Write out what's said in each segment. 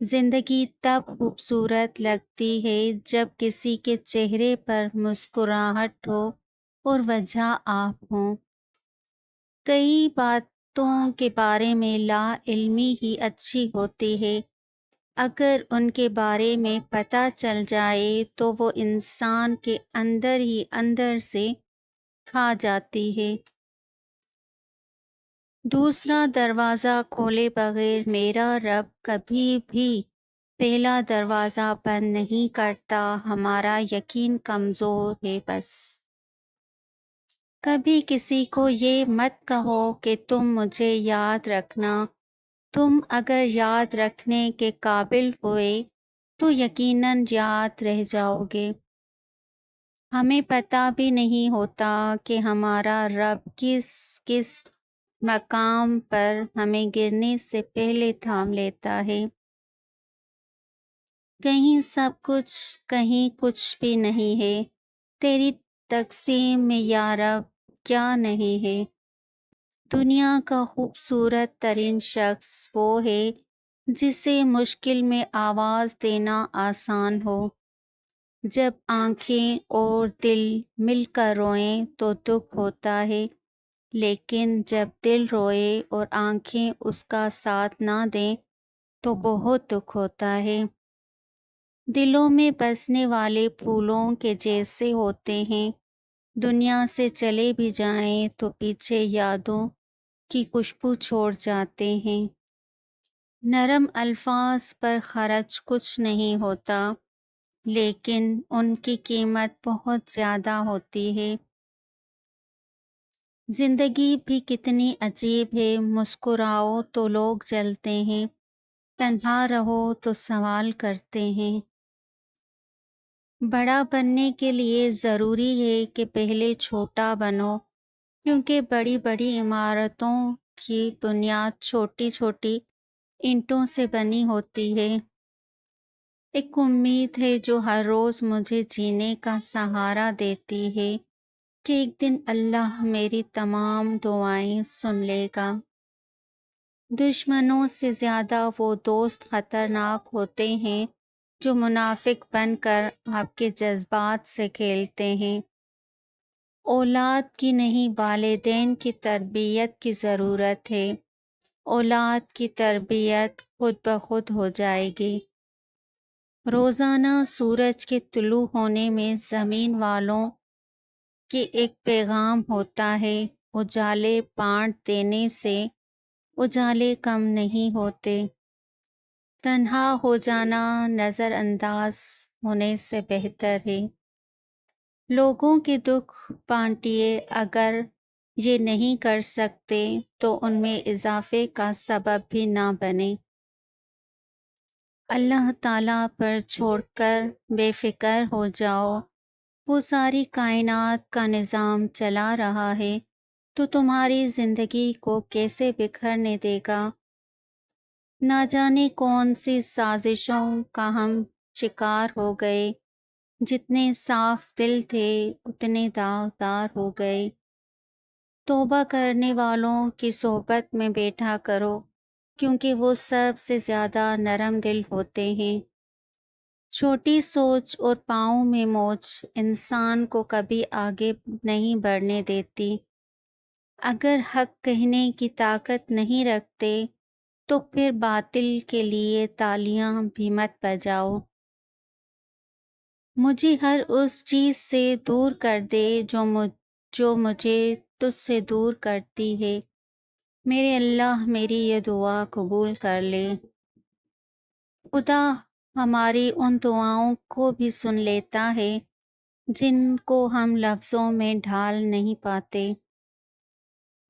زندگی تب خوبصورت لگتی ہے جب کسی کے چہرے پر مسکراہٹ ہو اور وجہ آپ ہوں۔ کئی باتوں کے بارے میں لا علمی ہی اچھی ہوتی ہے، اگر ان کے بارے میں پتہ چل جائے تو وہ انسان کے اندر ہی اندر سے کھا جاتی ہے۔ دوسرا دروازہ کھولے بغیر میرا رب کبھی بھی پہلا دروازہ بند نہیں کرتا، ہمارا یقین کمزور ہے بس۔ کبھی کسی کو یہ مت کہو کہ تم مجھے یاد رکھنا، تم اگر یاد رکھنے کے قابل ہوئے تو یقیناً یاد رہ جاؤ گے۔ ہمیں پتہ بھی نہیں ہوتا کہ ہمارا رب کس کس مقام پر ہمیں گرنے سے پہلے تھام لیتا ہے۔ کہیں سب کچھ، کہیں کچھ بھی نہیں ہے۔ تیری تقسیم میں یا رب کیا نہیں ہے؟ دنیا کا خوبصورت ترین شخص وہ ہے جسے مشکل میں آواز دینا آسان ہو۔ جب آنکھیں اور دل مل کر روئیں تو دکھ ہوتا ہے، لیکن جب دل روئے اور آنکھیں اس کا ساتھ نہ دیں تو بہت دکھ ہوتا ہے۔ دلوں میں بسنے والے پھولوں کے جیسے ہوتے ہیں، دنیا سے چلے بھی جائیں تو پیچھے یادوں کی خوشبو چھوڑ جاتے ہیں۔ نرم الفاظ پر خرچ کچھ نہیں ہوتا، لیکن ان کی قیمت بہت زیادہ ہوتی ہے۔ زندگی بھی کتنی عجیب ہے، مسکراؤ تو لوگ جلتے ہیں، تنہا رہو تو سوال کرتے ہیں۔ بڑا بننے کے لیے ضروری ہے کہ پہلے چھوٹا بنو، کیونکہ بڑی بڑی عمارتوں کی بنیاد چھوٹی چھوٹی اینٹوں سے بنی ہوتی ہے۔ ایک امید ہے جو ہر روز مجھے جینے کا سہارا دیتی ہے کہ ایک دن اللہ میری تمام دعائیں سن لے گا۔ دشمنوں سے زیادہ وہ دوست خطرناک ہوتے ہیں جو منافق بن کر آپ کے جذبات سے کھیلتے ہیں۔ اولاد کی نہیں، والدین کی تربیت کی ضرورت ہے، اولاد کی تربیت خود بخود ہو جائے گی۔ روزانہ سورج کے طلوع ہونے میں زمین والوں کے ایک پیغام ہوتا ہے، اجالے بانٹ دینے سے اجالے کم نہیں ہوتے۔ تنہا ہو جانا نظر انداز ہونے سے بہتر ہے۔ لوگوں کے دکھ بانٹیے، اگر یہ نہیں کر سکتے تو ان میں اضافے کا سبب بھی نہ بنے۔ اللہ تعالیٰ پر چھوڑ کر بے فکر ہو جاؤ، وہ ساری کائنات کا نظام چلا رہا ہے تو تمہاری زندگی کو کیسے بکھرنے دے گا؟ نہ جانے کون سی سازشوں کا ہم شکار ہو گئے، جتنے صاف دل تھے اتنے داغدار ہو گئے۔ توبہ کرنے والوں کی صحبت میں بیٹھا کرو، کیونکہ وہ سب سے زیادہ نرم دل ہوتے ہیں۔ چھوٹی سوچ اور پاؤں میں موچ انسان کو کبھی آگے نہیں بڑھنے دیتی۔ اگر حق کہنے کی طاقت نہیں رکھتے تو پھر باطل کے لیے تالیاں بھی مت بجاؤ۔ مجھے ہر اس چیز سے دور کر دے جو مجھے تجھ سے دور کرتی ہے۔ میرے اللہ میری یہ دعا قبول کر لے۔ خدا ہماری ان دعاؤں کو بھی سن لیتا ہے جن کو ہم لفظوں میں ڈھال نہیں پاتے۔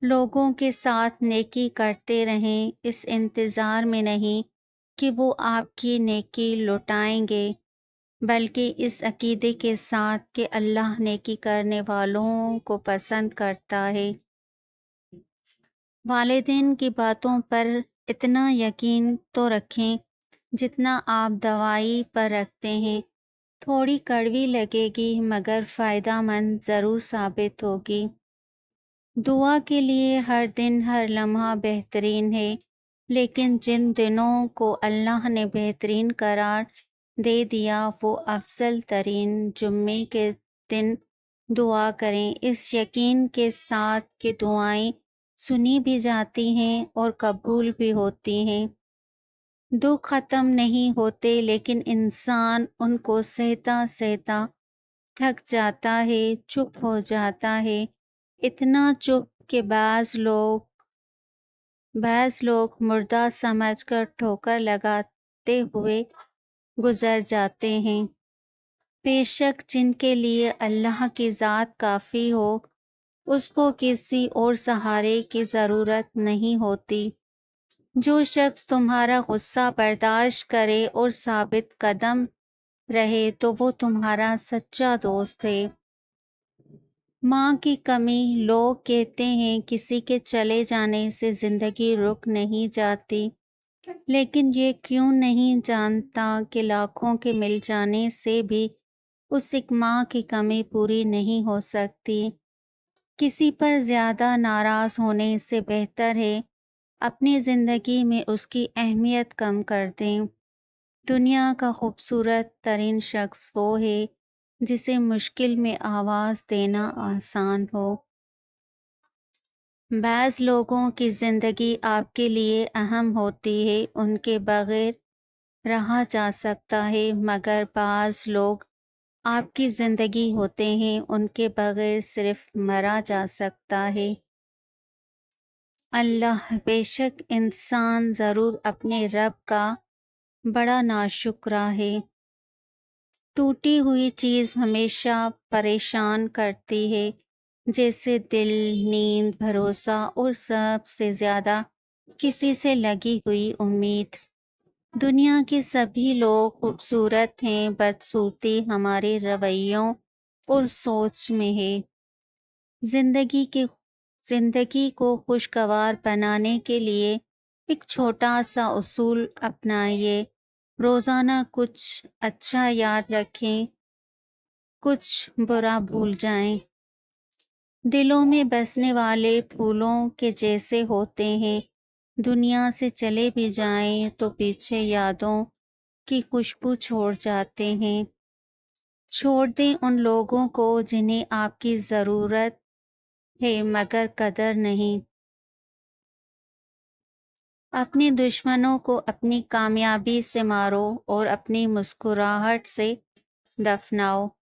لوگوں کے ساتھ نیکی کرتے رہیں، اس انتظار میں نہیں کہ وہ آپ کی نیکی لوٹائیں گے، بلکہ اس عقیدے کے ساتھ کہ اللہ نیکی کرنے والوں کو پسند کرتا ہے۔ والدین کی باتوں پر اتنا یقین تو رکھیں جتنا آپ دوائی پر رکھتے ہیں۔ تھوڑی کڑوی لگے گی مگر فائدہ مند ضرور ثابت ہوگی۔ دعا کے لیے ہر دن ہر لمحہ بہترین ہے، لیکن جن دنوں کو اللہ نے بہترین قرار دے دیا وہ افضل ترین جمعے کے دن دعا کریں، اس یقین کے ساتھ کہ دعائیں سنی بھی جاتی ہیں اور قبول بھی ہوتی ہیں۔ دکھ ختم نہیں ہوتے لیکن انسان ان کو سہتا سہتا تھک جاتا ہے، چپ ہو جاتا ہے، اتنا چپ کہ بعض لوگ مردہ سمجھ کر ٹھوکر لگاتے ہوئے گزر جاتے ہیں۔ بے شک جن کے لیے اللہ کی ذات کافی ہو اس کو کسی اور سہارے کی ضرورت نہیں ہوتی۔ جو شخص تمہارا غصہ برداشت کرے اور ثابت قدم رہے تو وہ تمہارا سچا دوست ہے۔ ماں کی کمی، لوگ کہتے ہیں کسی کے چلے جانے سے زندگی رک نہیں جاتی، لیکن یہ کیوں نہیں جانتا کہ لاکھوں کے مل جانے سے بھی اس ایک ماں کی کمی پوری نہیں ہو سکتی۔ کسی پر زیادہ ناراض ہونے سے بہتر ہے اپنی زندگی میں اس کی اہمیت کم کر دیں۔ دنیا کا خوبصورت ترین شخص وہ ہے جسے مشکل میں آواز دینا آسان ہو۔ بعض لوگوں کی زندگی آپ کے لیے اہم ہوتی ہے، ان کے بغیر رہا جا سکتا ہے، مگر بعض لوگ آپ کی زندگی ہوتے ہیں، ان کے بغیر صرف مرا جا سکتا ہے۔ اللہ، بے شک انسان ضرور اپنے رب کا بڑا ناشکرا ہے۔ ٹوٹی ہوئی چیز ہمیشہ پریشان کرتی ہے، جیسے دل، نیند، بھروسہ اور سب سے زیادہ کسی سے لگی ہوئی امید۔ دنیا کے سبھی لوگ خوبصورت ہیں، بدصورتی ہمارے رویوں اور سوچ میں ہے۔ زندگی کو خوشگوار بنانے کے لیے ایک چھوٹا سا اصول اپنائیے، روزانہ کچھ اچھا یاد رکھیں، کچھ برا بھول جائیں۔ دلوں میں بسنے والے پھولوں کے جیسے ہوتے ہیں، دنیا سے چلے بھی جائیں تو پیچھے یادوں کی خوشبو چھوڑ جاتے ہیں۔ چھوڑ دیں ان لوگوں کو جنہیں آپ کی ضرورت ہے مگر قدر نہیں۔ اپنے دشمنوں کو اپنی کامیابی سے مارو اور اپنی مسکراہٹ سے دفناؤ۔